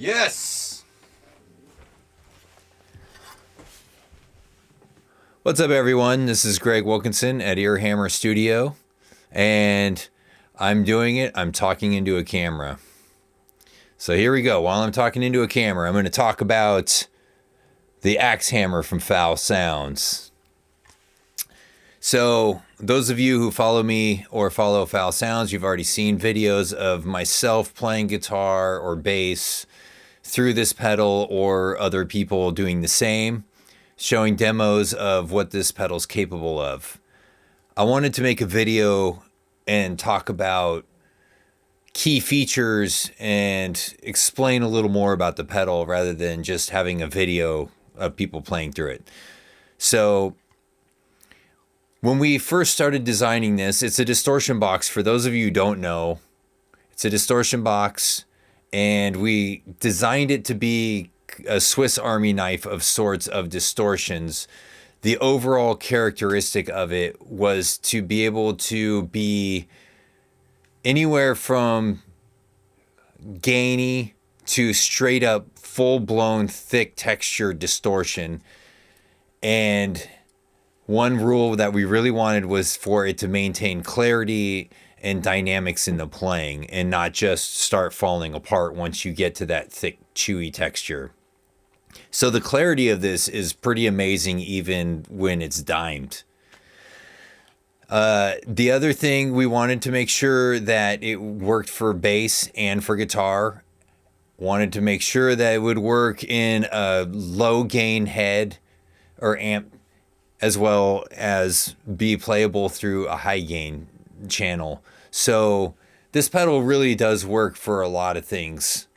Yes! What's up, everyone? This is Greg Wilkinson at Axehammer Studio, and I'm talking into a camera. So here we go. While I'm talking into a camera, I'm going to talk about the Axehammer from Foul Sounds. So those of you who follow me or follow Foul Sounds, you've already seen videos of myself playing guitar or bass through this pedal, or other people doing the same, showing demos of what this pedal's capable of. I wanted to make a video and talk about key features and explain a little more about the pedal rather than just having a video of people playing through it. So when we first started designing this, it's a distortion box. For those of you who don't know, it's a distortion box, and we designed it to be a Swiss Army knife of sorts of distortions. The overall characteristic of it was to be able to be anywhere from gainy to straight up full-blown thick texture distortion. And one rule that we really wanted was for it to maintain clarity and dynamics in the playing and not just start falling apart once you get to that thick, chewy texture. So the clarity of this is pretty amazing even when it's dimed. The other thing, we wanted to make sure that it worked for bass and for guitar. Wanted to make sure that it would work in a low gain head or amp, as well as be playable through a high gain channel. So this pedal really does work for a lot of things.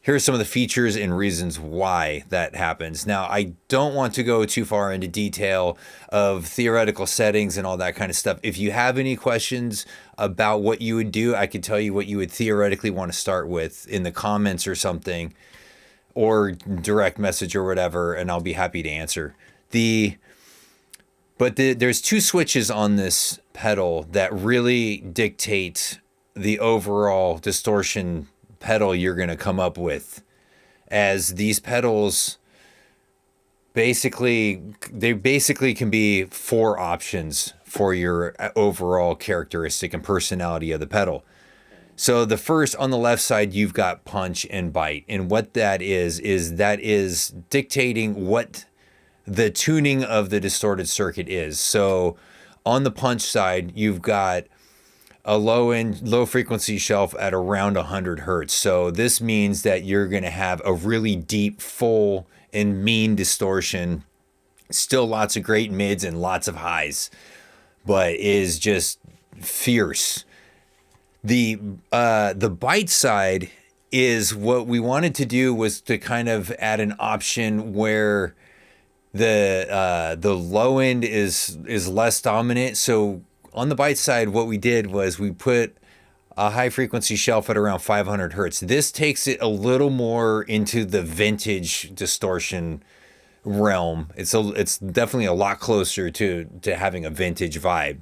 Here are some of the features and reasons why that happens. Now, I don't want to go too far into detail of theoretical settings and all that kind of stuff. If you have any questions about what you would do, I could tell you what you would theoretically want to start with in the comments or something, or direct message or whatever, and I'll be happy to answer. There's two switches on this pedal that really dictate the overall distortion pedal you're going to come up with, as these pedals basically can be four options for your overall characteristic and personality of the pedal. So the first, on the left side, you've got punch and bite, and what that is dictating what the tuning of the distorted circuit is. So on the punch side, you've got a low frequency shelf at around 100 hertz. So this means that you're going to have a really deep, full, and mean distortion. Still lots of great mids and lots of highs, but is just fierce. The bite side is what we wanted to do, was to kind of add an option where the low end is less dominant. So on the bite side, what we did was we put a high frequency shelf at around 500 hertz. This takes it a little more into the vintage distortion realm. It's definitely a lot closer to having a vintage vibe.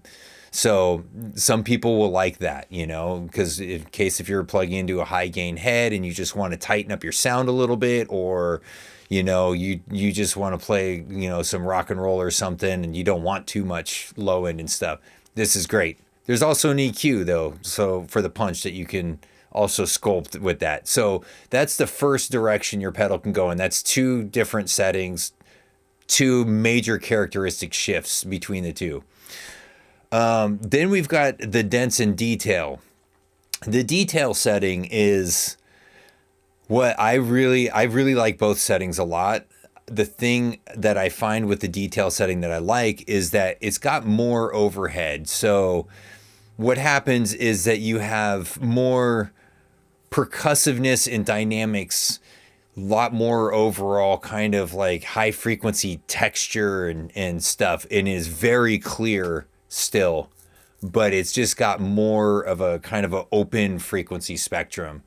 So some people will like that, because in case if you're plugging into a high gain head and you just want to tighten up your sound a little bit, or you just want to play, some rock and roll or something, and you don't want too much low end and stuff, this is great. There's also an EQ though, so for the punch, that you can also sculpt with that. So that's the first direction your pedal can go in. That's two different settings, two major characteristic shifts between the two. Then we've got the dense and detail. The detail setting is what I really like. Both settings a lot. The thing that I find with the detail setting that I like is that it's got more overhead. So what happens is that you have more percussiveness and dynamics, a lot more overall kind of like high frequency texture and stuff, and is very clear still, but it's just got more of a kind of an open frequency spectrum.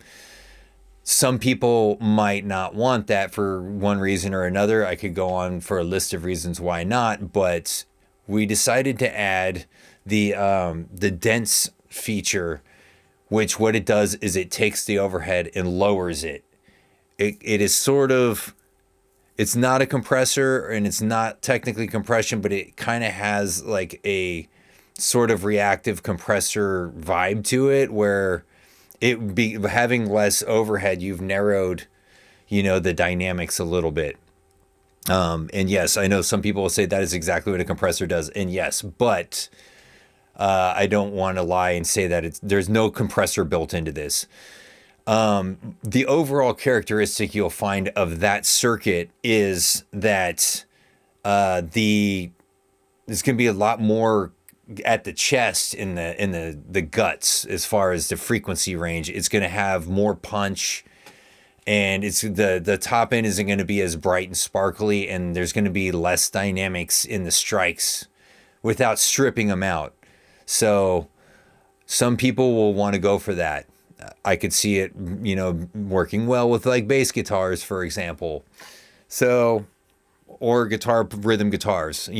Some people might not want that for one reason or another. I could go on for a list of reasons why not, but we decided to add the dense feature, which what it does is it takes the overhead and lowers it. it is sort of, it's not a compressor and it's not technically compression, but it kind of has like a sort of reactive compressor vibe to it, where it be having less overhead, you've narrowed, the dynamics a little bit. And yes, I know some people will say that is exactly what a compressor does. And yes, but I don't want to lie and say that there's no compressor built into this. The overall characteristic you'll find of that circuit is that there's going to be a lot more at the chest, in the guts, as far as the frequency range. It's going to have more punch, and it's the top end isn't going to be as bright and sparkly, and there's going to be less dynamics in the strikes without stripping them out. So some people will want to go for that. I could see it, working well with like bass guitars, for example. So, or rhythm guitars,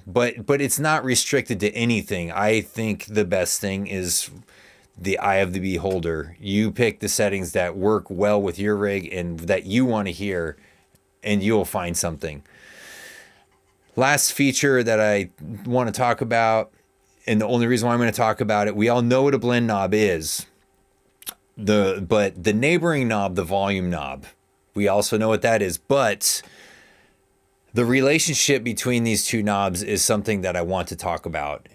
but it's not restricted to anything. I think the best thing is the eye of the beholder. You pick the settings that work well with your rig and that you want to hear, and you'll find something. Last feature that I want to talk about, and the only reason why I'm going to talk about it, we all know what a blend knob is. But the neighboring knob, the volume knob, we also know what that is. But the relationship between these two knobs is something that I want to talk about.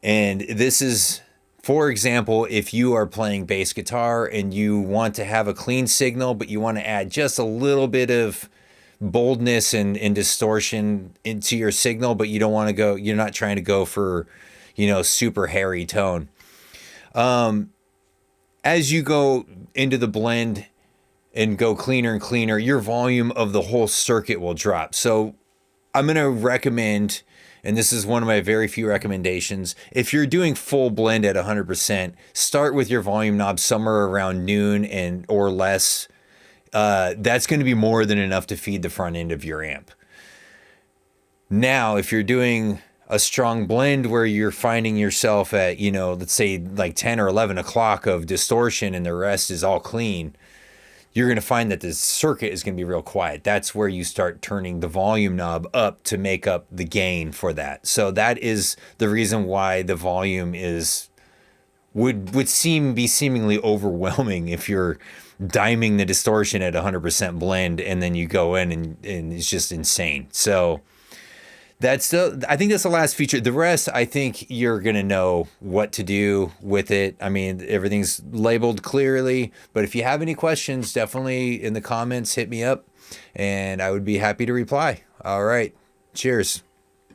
And this is, for example, if you are playing bass guitar and you want to have a clean signal, but you want to add just a little bit of boldness and distortion into your signal, but you don't want to go, you're not trying to go for, super hairy tone. As you go into the blend and go cleaner and cleaner, your volume of the whole circuit will drop. So I'm going to recommend, and this is one of my very few recommendations, if you're doing full blend at 100%, start with your volume knob somewhere around noon or less. That's going to be more than enough to feed the front end of your amp. Now, if you're doing a strong blend where you're finding yourself at, let's say like 10 or 11 o'clock of distortion and the rest is all clean, you're going to find that the circuit is going to be real quiet. That's where you start turning the volume knob up to make up the gain for that. So that is the reason why the volume would be seemingly overwhelming if you're diming the distortion at 100% blend and then you go in and it's just insane. So I think that's the last feature. The rest, I think you're going to know what to do with it. I mean, everything's labeled clearly, but if you have any questions, definitely in the comments, hit me up and I would be happy to reply. All right. Cheers.